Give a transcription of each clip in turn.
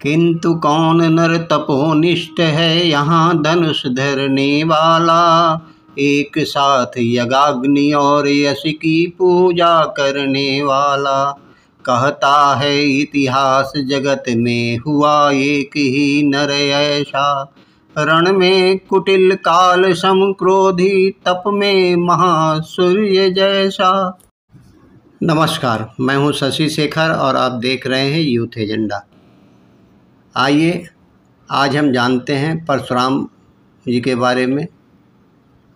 किंतु कौन नर तपोनिष्ठ है यहाँ धनुष धरने वाला। एक साथ यज्ञाग्नि और यश की पूजा करने वाला। कहता है इतिहास जगत में हुआ एक ही नर ऐसा। रण में कुटिल काल सम क्रोधी तप में महासूर्य जैसा। नमस्कार, मैं हूं शशि शेखर और आप देख रहे हैं यूथ एजेंडा। आइए आज हम जानते हैं परशुराम जी के बारे में।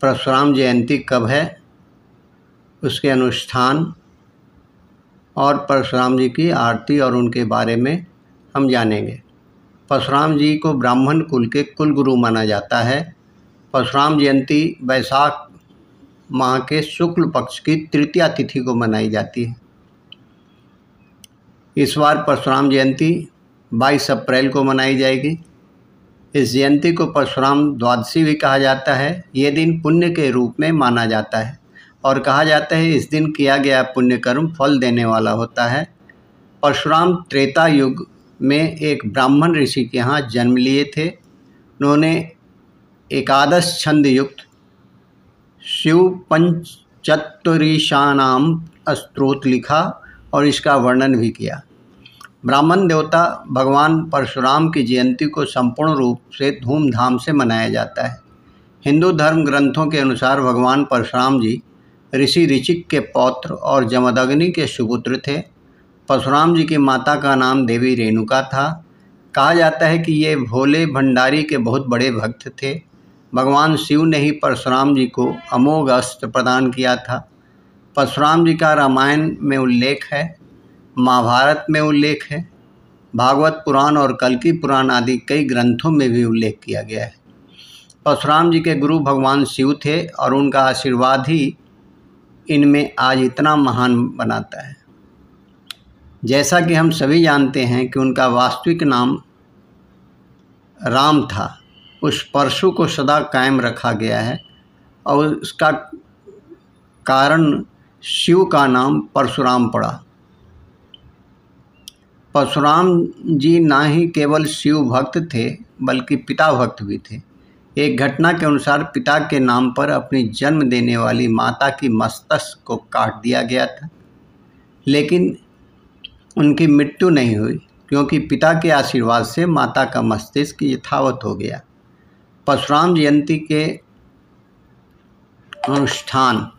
परशुराम जयंती कब है, उसके अनुष्ठान और परशुराम जी की आरती और उनके बारे में हम जानेंगे। परशुराम जी को ब्राह्मण कुल के कुल गुरु माना जाता है। परशुराम जयंती वैशाख माह के शुक्ल पक्ष की तृतीया तिथि को मनाई जाती है। इस बार परशुराम जयंती 22 अप्रैल को मनाई जाएगी। इस जयंती को परशुराम द्वादशी भी कहा जाता है। ये दिन पुण्य के रूप में माना जाता है और कहा जाता है इस दिन किया गया पुण्य कर्म फल देने वाला होता है। परशुराम त्रेता युग में एक ब्राह्मण ऋषि के यहाँ जन्म लिए थे। उन्होंने एकादश छंद युक्त शिव पंचचत्वरीशानाम स्तोत्र लिखा और इसका वर्णन भी किया। ब्राह्मण देवता भगवान परशुराम की जयंती को संपूर्ण रूप से धूमधाम से मनाया जाता है। हिंदू धर्म ग्रंथों के अनुसार भगवान परशुराम जी ऋषि ऋचिक के पौत्र और जमदग्नि के सुपुत्र थे। परशुराम जी की माता का नाम देवी रेणुका था। कहा जाता है कि ये भोले भंडारी के बहुत बड़े भक्त थे। भगवान शिव ने ही परशुराम जी को अमोघ अस्त्र प्रदान किया था। परशुराम जी का रामायण में उल्लेख है, महाभारत में उल्लेख है, भागवत पुराण और कल्कि पुराण आदि कई ग्रंथों में भी उल्लेख किया गया है। परशुराम जी के गुरु भगवान शिव थे और उनका आशीर्वाद ही इनमें आज इतना महान बनाता है। जैसा कि हम सभी जानते हैं कि उनका वास्तविक नाम राम था, उस परशु को सदा कायम रखा गया है और उसका कारण शिव का नाम परशुराम पड़ा। परशुराम जी ना ही केवल शिव भक्त थे बल्कि पिता भक्त भी थे। एक घटना के अनुसार पिता के नाम पर अपनी जन्म देने वाली माता की मस्तक को काट दिया गया था, लेकिन उनकी मृत्यु नहीं हुई क्योंकि पिता के आशीर्वाद से माता का मस्तिष्क यथावत हो गया। परशुराम जयंती के अनुष्ठान: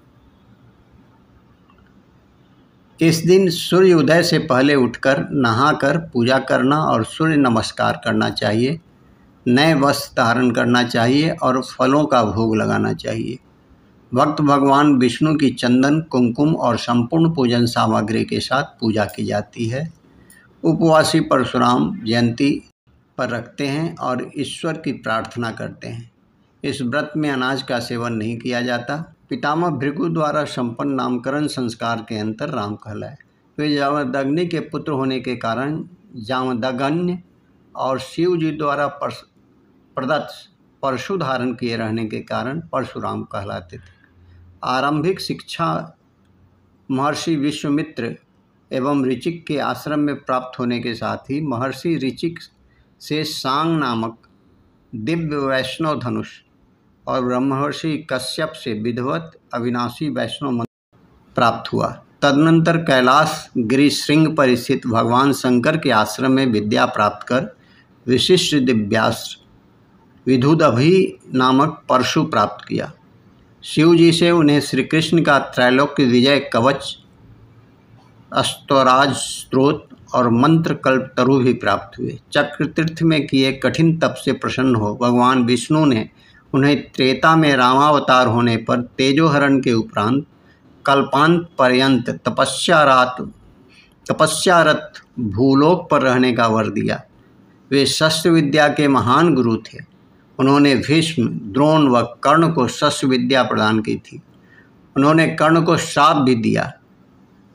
इस दिन सूर्य उदय से पहले उठकर नहाकर पूजा करना और सूर्य नमस्कार करना चाहिए। नए वस्त्र धारण करना चाहिए और फलों का भोग लगाना चाहिए। भक्त भगवान विष्णु की चंदन, कुमकुम और संपूर्ण पूजन सामग्री के साथ पूजा की जाती है। उपवासी परशुराम जयंती पर रखते हैं और ईश्वर की प्रार्थना करते हैं। इस व्रत में अनाज का सेवन नहीं किया जाता। पितामह भृगु द्वारा संपन्न नामकरण संस्कार के अंतर राम कहलाए। वे जमदग्नि के पुत्र होने के कारण जामदग्नि और शिव जी द्वारा प्रदत्त परशु धारण किए रहने के कारण परशुराम कहलाते थे। आरंभिक शिक्षा महर्षि विश्वामित्र एवं ऋचिक के आश्रम में प्राप्त होने के साथ ही महर्षि ऋचिक से सांग नामक दिव्य वैष्णव धनुष और ब्रह्मर्षि कश्यप से विधिवत अविनाशी वैष्णव मंत्र प्राप्त हुआ। तदनंतर कैलाश गिरिशृंग पर स्थित भगवान शंकर के आश्रम में विद्या प्राप्त कर विशिष्ट दिव्यास्त्र विदुदभि नामक परशु प्राप्त किया। शिव जी से उन्हें श्री कृष्ण का त्रैलोक्य विजय कवच, स्तोराज स्त्रोत और मंत्र कल्प तरु भी प्राप्त हुए। चक्र तीर्थ में किए कठिन तप से प्रसन्न हो भगवान विष्णु ने उन्हें त्रेता में रामावतार होने पर तेजोहरण के उपरांत कल्पांत पर्यंत तपस्यारत भूलोक पर रहने का वर दिया। वे शस्त्र विद्या के महान गुरु थे। उन्होंने भीष्म, द्रोण व कर्ण को शस्त्र विद्या प्रदान की थी। उन्होंने कर्ण को श्राप भी दिया।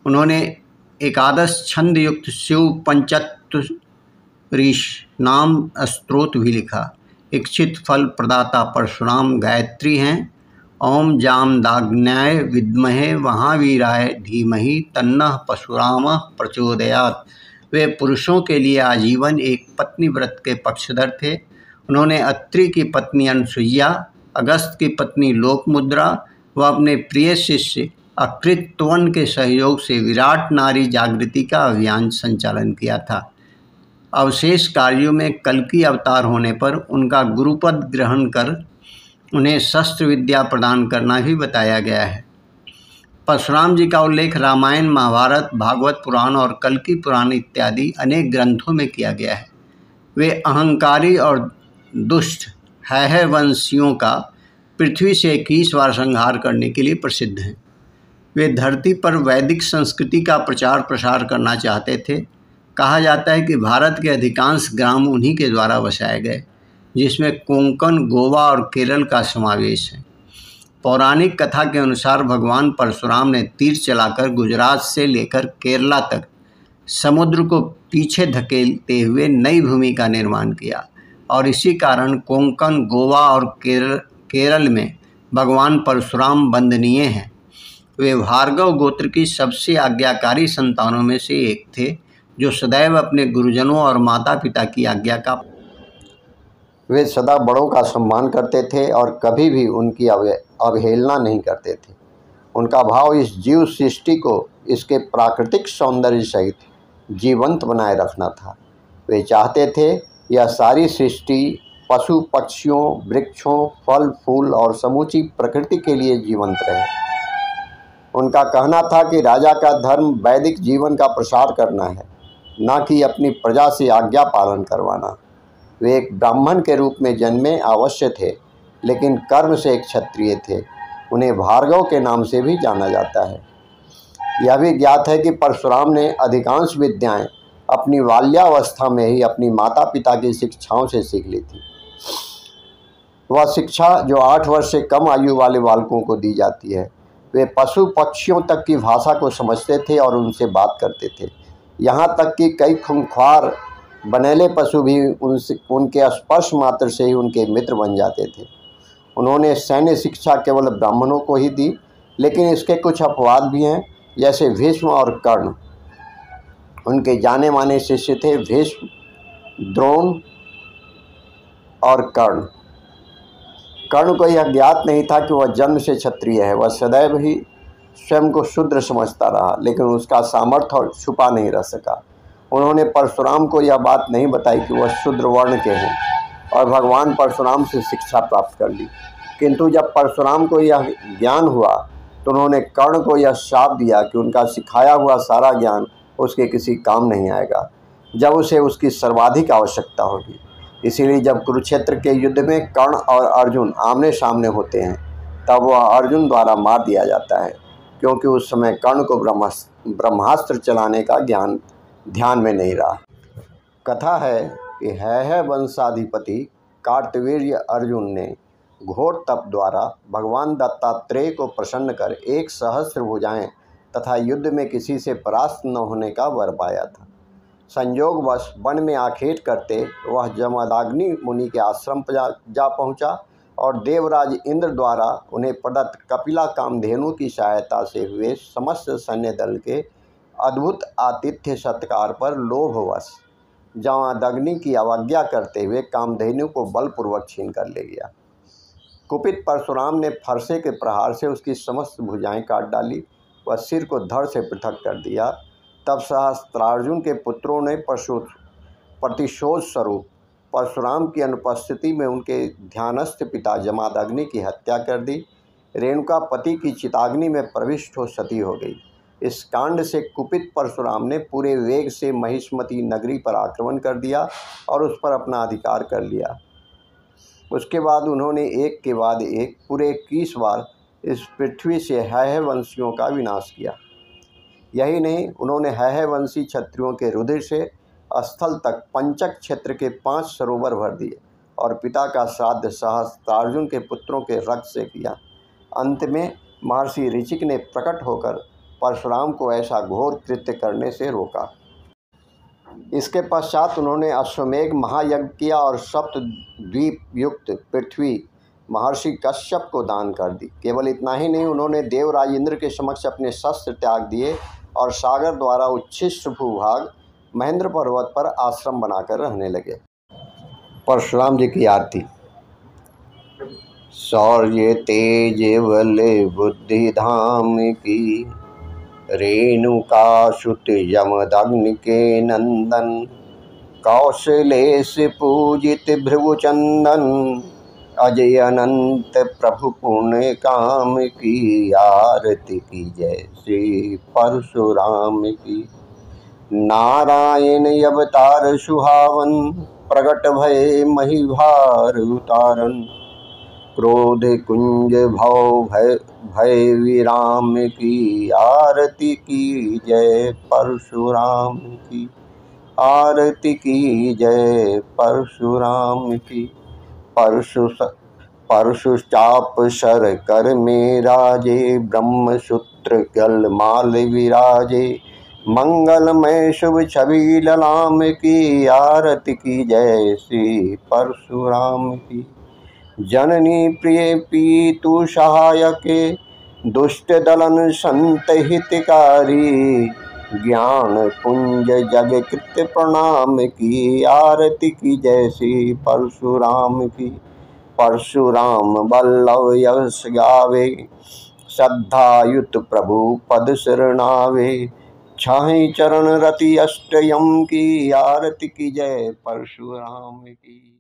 उन्होंने एकादश छंद युक्त शिव पंचचत्वरीश नाम स्तोत्र भी लिखा। इच्छित फल प्रदाता परशुराम गायत्री हैं। ओम जामदाग्न्याय विद्महे महावीराय धीमहि तन्नः परशुरामः प्रचोदयात्। वे पुरुषों के लिए आजीवन एक पत्नी व्रत के पक्षधर थे। उन्होंने अत्रि की पत्नी अनसुईया, अगस्त की पत्नी लोकमुद्रा व अपने प्रिय शिष्य अकृतवन के सहयोग से विराट नारी जागृति का अभियान संचालन किया था। अवशेष कार्यों में कल्कि अवतार होने पर उनका गुरुपद ग्रहण कर उन्हें शस्त्र विद्या प्रदान करना भी बताया गया है। परशुराम जी का उल्लेख रामायण, महाभारत, भागवत पुराण और कल्कि पुराण इत्यादि अनेक ग्रंथों में किया गया है। वे अहंकारी और दुष्ट है वंशियों का पृथ्वी से 21 बार संहार करने के लिए प्रसिद्ध हैं। वे धरती पर वैदिक संस्कृति का प्रचार प्रसार करना चाहते थे। कहा जाता है कि भारत के अधिकांश ग्राम उन्हीं के द्वारा बसाए गए, जिसमें कोंकण, गोवा और केरल का समावेश है। पौराणिक कथा के अनुसार भगवान परशुराम ने तीर चलाकर गुजरात से लेकर केरला तक समुद्र को पीछे धकेलते हुए नई भूमि का निर्माण किया और इसी कारण कोंकण, गोवा और केरल में भगवान परशुराम वंदनीय हैं। वे भार्गव गोत्र की सबसे आज्ञाकारी संतानों में से एक थे, जो सदैव अपने गुरुजनों और माता पिता की आज्ञा का वे सदा बड़ों का सम्मान करते थे और कभी भी उनकी अवहेलना नहीं करते थे। उनका भाव इस जीव सृष्टि को इसके प्राकृतिक सौंदर्य सहित जीवंत बनाए रखना था। वे चाहते थे यह सारी सृष्टि पशु पक्षियों, वृक्षों, फल फूल और समूची प्रकृति के लिए जीवंत रहे। उनका कहना था कि राजा का धर्म वैदिक जीवन का प्रसार करना है, न कि अपनी प्रजा से आज्ञा पालन करवाना। वे एक ब्राह्मण के रूप में जन्मे अवश्य थे, लेकिन कर्म से एक क्षत्रिय थे। उन्हें भार्गव के नाम से भी जाना जाता है। यह भी ज्ञात है कि परशुराम ने अधिकांश विद्याएं अपनी बाल्यावस्था में ही अपनी माता पिता की शिक्षाओं से सीख ली थी। वह शिक्षा जो 8 वर्ष से कम आयु वाले बालकों को दी जाती है। वे पशु पक्षियों तक की भाषा को समझते थे और उनसे बात करते थे। यहाँ तक कि कई खूंखार बनेले पशु भी उनके स्पर्श मात्र से ही उनके मित्र बन जाते थे। उन्होंने सैन्य शिक्षा केवल ब्राह्मणों को ही दी, लेकिन इसके कुछ अपवाद भी हैं, जैसे भीष्म और कर्ण। उनके जाने माने शिष्य थे भीष्म, द्रोण और कर्ण। कर्ण को यह ज्ञात नहीं था कि वह जन्म से क्षत्रिय है। वह सदैव ही स्वयं को शूद्र समझता रहा, लेकिन उसका सामर्थ्य छुपा नहीं रह सका। उन्होंने परशुराम को यह बात नहीं बताई कि वह शूद्र वर्ण के हैं और भगवान परशुराम से शिक्षा प्राप्त कर ली। किंतु जब परशुराम को यह ज्ञान हुआ तो उन्होंने कर्ण को यह शाप दिया कि उनका सिखाया हुआ सारा ज्ञान उसके किसी काम नहीं आएगा, जब उसे उसकी सर्वाधिक आवश्यकता होगी। इसीलिए जब कुरुक्षेत्र के युद्ध में कर्ण और अर्जुन आमने सामने होते हैं, तब वह अर्जुन द्वारा मार दिया जाता है, क्योंकि उस समय कर्ण को ब्रह्मास्त्र चलाने का ध्यान में नहीं रहा। कथा है कि है वंशाधिपति कार्तवीर्य अर्जुन ने घोर तप द्वारा भगवान दत्तात्रेय को प्रसन्न कर 1 सहस्त्र भुजाएं तथा युद्ध में किसी से परास्त न होने का वर पाया था। संयोगवश वन में आखेट करते वह जमदाग्नि मुनि के आश्रम पर जा पहुंचा और देवराज इंद्र द्वारा उन्हें प्रदत्त कपिला कामधेनु की सहायता से हुए समस्त सैन्य दल के अद्भुत आतिथ्य सत्कार पर लोभवश जमदग्नि की अवज्ञा करते हुए कामधेनु को बलपूर्वक छीन कर ले गया। कुपित परशुराम ने फरसे के प्रहार से उसकी समस्त भुजाएं काट डाली, वह सिर को धड़ से पृथक कर दिया। तब सहस्त्रार्जुन के पुत्रों ने प्रतिशोध स्वरूप परशुराम की अनुपस्थिति में उनके ध्यानस्थ पिता जमदग्नि की हत्या कर दी। रेणुका पति की चिताग्नि में प्रविष्ट हो सती हो गई। इस कांड से कुपित परशुराम ने पूरे वेग से महिष्मती नगरी पर आक्रमण कर दिया और उस पर अपना अधिकार कर लिया। उसके बाद उन्होंने एक के बाद एक पूरे 21 बार इस पृथ्वी से है वंशियों का विनाश किया। यही नहीं, उन्होंने है वंशी क्षत्रियों के रुधिर से स्थल तक पंचक क्षेत्र के 5 सरोवर भर दिए और पिता का श्राद्ध सहस्त्रार्जुन के पुत्रों के रक्त से किया। अंत में महर्षि ऋचिक ने प्रकट होकर परशुराम को ऐसा घोर कृत्य करने से रोका। इसके पश्चात उन्होंने अश्वमेघ महायज्ञ किया और सप्तद्वीप युक्त पृथ्वी महर्षि कश्यप को दान कर दी। केवल इतना ही नहीं, उन्होंने देवराज इंद्र के समक्ष अपने शस्त्र त्याग दिए और सागर द्वारा उच्छिष्ट भूभाग महेंद्र पर्वत पर आश्रम बनाकर रहने लगे। परशुराम जी की आरती। शौर्य तेज बल बुद्धि धाम की, रेणुका सुत यमदग्नि के नंदन, कौशलेश पूजित भृगुचंदन, अजय अनंत प्रभु पुण्य काम की, आरती की जय श्री परशुराम की। नारायण अवतार सुहावन, प्रगट भय महिभार उतारन, क्रोध कुंज भव भय विराम की, आरती की जय परशुराम की। आरती की जय परशुराम की। परशु चाप सर कर में राजे, ब्रह्म सूत्र गल माल विराजे, मंगलमय शुभ छवि ललाम की, आरती की जय श्री परशुराम की। जननी प्रिय पीतु सहायके, दुष्ट दलन संत हितकारी, ज्ञान पुंज जग कृत प्रणाम की, आरती की जय श्री परशुराम की। परशुराम बल्लभ यश गावे, श्रद्धायुत प्रभु पद शरणावे, छाहि चरण रति अष्टयम की, आरती की जय परशुराम की।